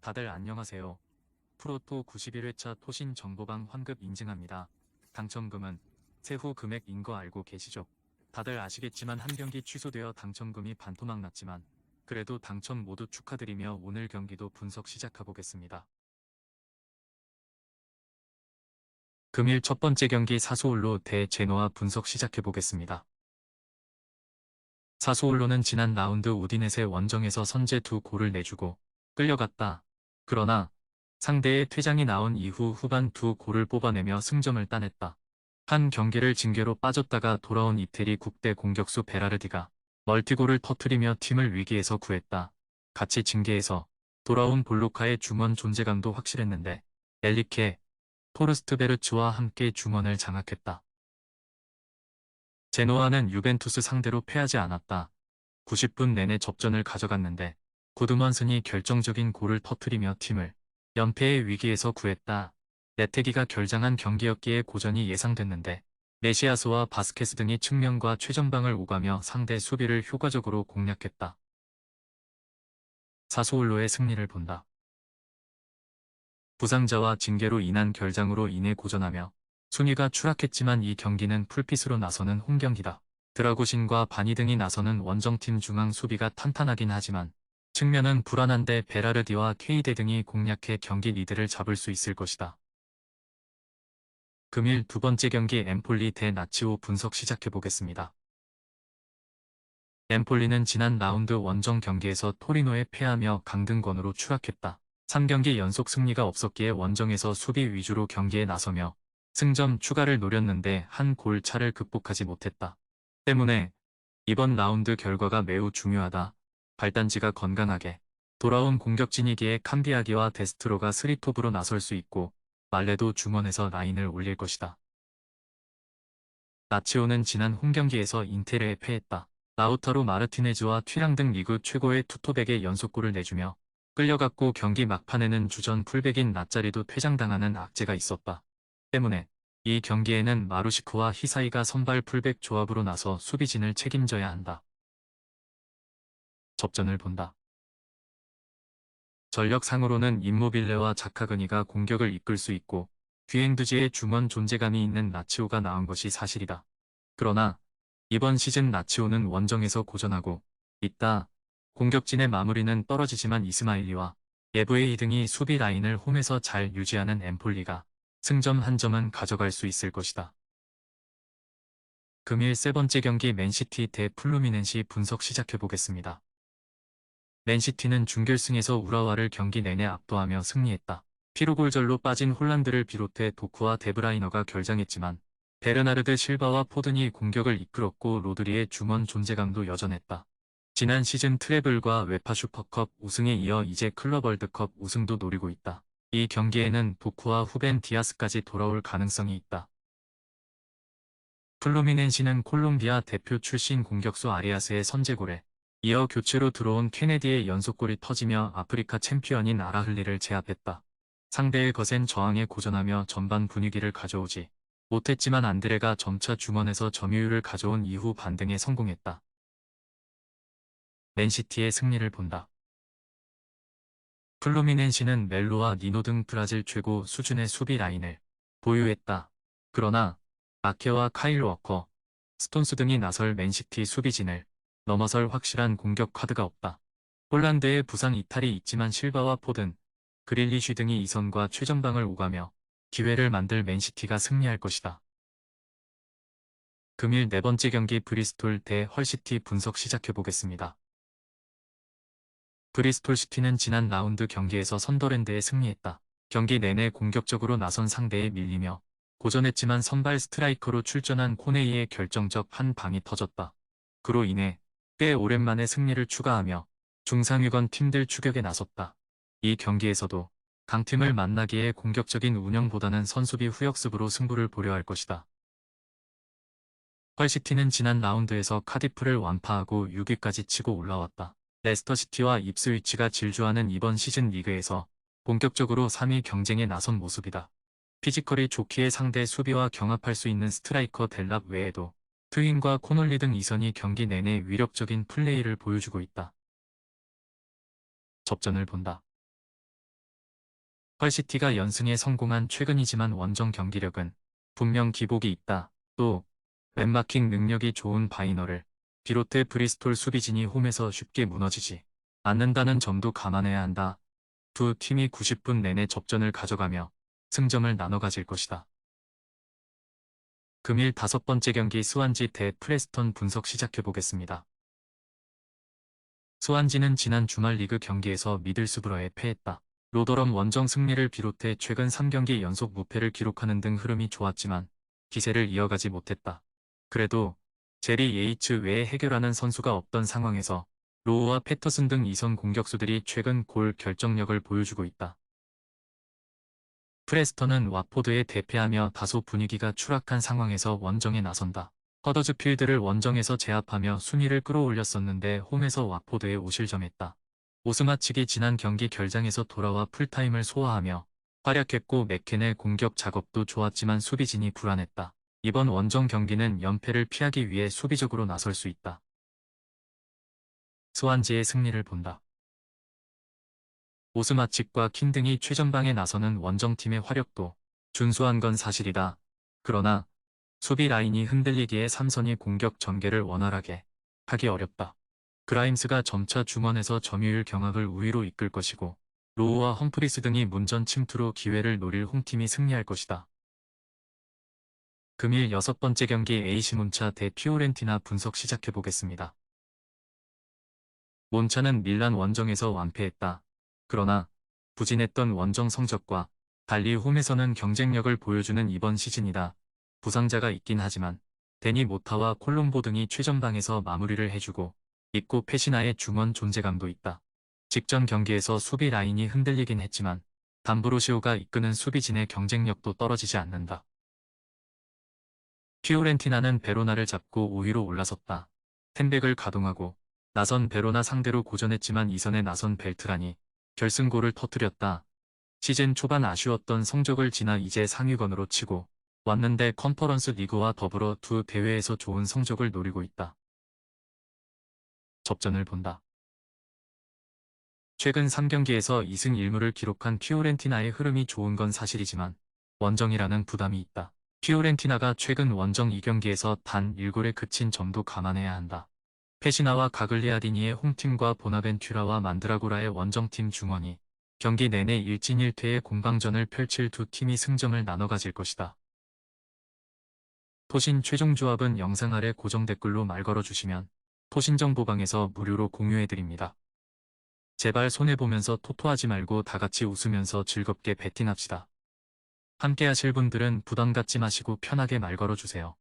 다들 안녕하세요. 프로토 91회차 토신 정보방 환급 인증합니다. 당첨금은 세후 금액인 거 알고 계시죠? 다들 아시겠지만 한 경기 취소되어 당첨금이 반토막 났지만 그래도 당첨 모두 축하드리며 오늘 경기도 분석 시작해보겠습니다. 금일 첫 번째 경기 사소올로 대 제노아 분석 시작해보겠습니다. 사소올로는 지난 라운드 우디넷의 원정에서 선제 두 골을 내주고 끌려갔다. 그러나 상대의 퇴장이 나온 이후 후반 두 골을 뽑아내며 승점을 따냈다. 한 경기를 징계로 빠졌다가 돌아온 이태리 국대 공격수 베라르디가 멀티골을 터뜨리며 팀을 위기에서 구했다. 같이 징계에서 돌아온 볼로카의 중원 존재감도 확실했는데 엘리케, 포르스트베르츠와 함께 중원을 장악했다. 제노아는 유벤투스 상대로 패하지 않았다. 90분 내내 접전을 가져갔는데 구드먼슨이 결정적인 골을 터뜨리며 팀을 연패의 위기에서 구했다. 레테기가 결장한 경기였기에 고전이 예상됐는데 메시아스와 바스케스 등이 측면과 최전방을 오가며 상대 수비를 효과적으로 공략했다. 사소올로의 승리를 본다. 부상자와 징계로 인한 결장으로 인해 고전하며 순위가 추락했지만 이 경기는 풀핏으로 나서는 홈경기다. 드라구신과 바니 등이 나서는 원정팀 중앙 수비가 탄탄하긴 하지만 측면은 불안한데 베라르디와 케이데 등이 공략해 경기 리드를 잡을 수 있을 것이다. 금일 두 번째 경기 엠폴리 대 나치오 분석 시작해보겠습니다. 엠폴리는 지난 라운드 원정 경기에서 토리노에 패하며 강등권으로 추락했다. 3경기 연속 승리가 없었기에 원정에서 수비 위주로 경기에 나서며 승점 추가를 노렸는데 한 골 차를 극복하지 못했다. 때문에 이번 라운드 결과가 매우 중요하다. 발단지가 건강하게 돌아온 공격진이기에 캄비아기와 데스트로가 스리톱으로 나설 수 있고 말레도 중원에서 라인을 올릴 것이다. 나치오는 지난 홈경기에서 인테르에 패했다. 라우타로 마르티네즈와 튀랑 등 리그 최고의 투톱에게 연속골을 내주며 끌려갔고 경기 막판에는 주전 풀백인 나짜리도 퇴장당하는 악재가 있었다. 때문에 이 경기에는 마루시코와 히사이가 선발 풀백 조합으로 나서 수비진을 책임져야 한다. 접전을 본다. 전력상으로는 임모빌레와 자카그니가 공격을 이끌 수 있고 귀행두지의 중원 존재감이 있는 나치오가 나은 것이 사실이다. 그러나 이번 시즌 나치오는 원정에서 고전하고 있다. 공격진의 마무리는 떨어지지만 이스마일리와 예브에이 등이 수비 라인을 홈에서 잘 유지하는 엠폴리가 승점 한 점은 가져갈 수 있을 것이다. 금일 세 번째 경기 맨시티 대 플루미넨시 분석 시작해보겠습니다. 맨시티는 준결승에서 우라와를 경기 내내 압도하며 승리했다. 피로골절로 빠진 홀란드를 비롯해 도쿠와 데브라이너가 결장했지만 베르나르드 실바와 포든이 공격을 이끌었고 로드리의 중원 존재감도 여전했다. 지난 시즌 트래블과 웨파 슈퍼컵 우승에 이어 이제 클럽 월드컵 우승도 노리고 있다. 이 경기에는 도쿠와 후벤 디아스까지 돌아올 가능성이 있다. 플루미넨시는 콜롬비아 대표 출신 공격수 아리아스의 선제골에 이어 교체로 들어온 케네디의 연속골이 터지며 아프리카 챔피언인 아라흘리를 제압했다. 상대의 거센 저항에 고전하며 전반 분위기를 가져오지 못했지만 안드레가 점차 중원에서 점유율을 가져온 이후 반등에 성공했다. 맨시티의 승리를 본다. 플루미넨시는 멜로와 니노 등 브라질 최고 수준의 수비 라인을 보유했다. 그러나 마케와 카일 워커, 스톤스 등이 나설 맨시티 수비진을 넘어설 확실한 공격 카드가 없다. 홀란드의 부상 이탈이 있지만 실바와 포든, 그릴리쉬 등이 이선과 최전방을 오가며 기회를 만들 맨시티가 승리할 것이다. 금일 네 번째 경기 브리스톨 대 헐시티 분석 시작해보겠습니다. 브리스톨 시티는 지난 라운드 경기에서 선더랜드에 승리했다. 경기 내내 공격적으로 나선 상대에 밀리며 고전했지만 선발 스트라이커로 출전한 코네이의 결정적 한 방이 터졌다. 그로 인해 꽤 오랜만에 승리를 추가하며 중상위권 팀들 추격에 나섰다. 이 경기에서도 강팀을 만나기에 공격적인 운영보다는 선수비 후역습으로 승부를 보려 할 것이다. 헐시티는 지난 라운드에서 카디프를 완파하고 6위까지 치고 올라왔다. 레스터시티와 입스위치가 질주하는 이번 시즌 리그에서 본격적으로 3위 경쟁에 나선 모습이다. 피지컬이 좋기에 상대 수비와 경합할 수 있는 스트라이커 델랍 외에도 트윈과 코놀리 등 이선이 경기 내내 위력적인 플레이를 보여주고 있다. 접전을 본다. 펄시티가 연승에 성공한 최근이지만 원정 경기력은 분명 기복이 있다. 또 웹마킹 능력이 좋은 바이너를 비롯해 브리스톨 수비진이 홈에서 쉽게 무너지지 않는다는 점도 감안해야 한다. 두 팀이 90분 내내 접전을 가져가며 승점을 나눠 가질 것이다. 금일 5번째 경기 스완지 대 프레스턴 분석 시작해보겠습니다. 스완지는 지난 주말 리그 경기에서 미들스브러에 패했다. 로더럼 원정 승리를 비롯해 최근 3경기 연속 무패를 기록하는 등 흐름이 좋았지만 기세를 이어가지 못했다. 그래도 제리 예이츠 외에 해결하는 선수가 없던 상황에서 로우와 패터슨 등 2선 공격수들이 최근 골 결정력을 보여주고 있다. 프레스턴은 와포드에 대패하며 다소 분위기가 추락한 상황에서 원정에 나선다. 허더즈필드를 원정에서 제압하며 순위를 끌어올렸었는데 홈에서 와포드에 오실점했다. 오스마측이 지난 경기 결장에서 돌아와 풀타임을 소화하며 활약했고 맥켄의 공격 작업도 좋았지만 수비진이 불안했다. 이번 원정 경기는 연패를 피하기 위해 수비적으로 나설 수 있다. 스완지의 승리를 본다. 오스마측과 킨 등이 최전방에 나서는 원정팀의 화력도 준수한 건 사실이다. 그러나 수비 라인이 흔들리기에 삼선이 공격 전개를 원활하게 하기 어렵다. 그라임스가 점차 중원에서 점유율 경합을 우위로 이끌 것이고 로우와 험프리스 등이 문전 침투로 기회를 노릴 홈팀이 승리할 것이다. 금일 6번째 경기 AC 몬차 대 피오렌티나 분석 시작해보겠습니다. 몬차는 밀란 원정에서 완패했다. 그러나 부진했던 원정 성적과 달리 홈에서는 경쟁력을 보여주는 이번 시즌이다. 부상자가 있긴 하지만 데니 모타와 콜롬보 등이 최전방에서 마무리를 해주고 있고 페시나의 중원 존재감도 있다. 직전 경기에서 수비 라인이 흔들리긴 했지만 담브로시오가 이끄는 수비진의 경쟁력도 떨어지지 않는다. 피오렌티나는 베로나를 잡고 5위로 올라섰다. 텐백을 가동하고 나선 베로나 상대로 고전했지만 이선에 나선 벨트란이 결승골을 터뜨렸다. 시즌 초반 아쉬웠던 성적을 지나 이제 상위권으로 치고 왔는데 컨퍼런스 리그와 더불어 두 대회에서 좋은 성적을 노리고 있다. 접전을 본다. 최근 3경기에서 2승 1무를 기록한 피오렌티나의 흐름이 좋은 건 사실이지만 원정이라는 부담이 있다. 피오렌티나가 최근 원정 2경기에서 단 1골에 그친 점도 감안해야 한다. 페시나와 가글리아디니의 홈팀과 보나벤투라와 만드라고라의 원정팀 중원이 경기 내내 1진 1퇴의 공방전을 펼칠 두 팀이 승점을 나눠 가질 것이다. 토신 최종 조합은 영상 아래 고정 댓글로 말 걸어주시면 토신정보방에서 무료로 공유해드립니다. 제발 손해보면서 토토하지 말고 다같이 웃으면서 즐겁게 베팅합시다. 함께 하실 분들은 부담 갖지 마시고 편하게 말 걸어주세요.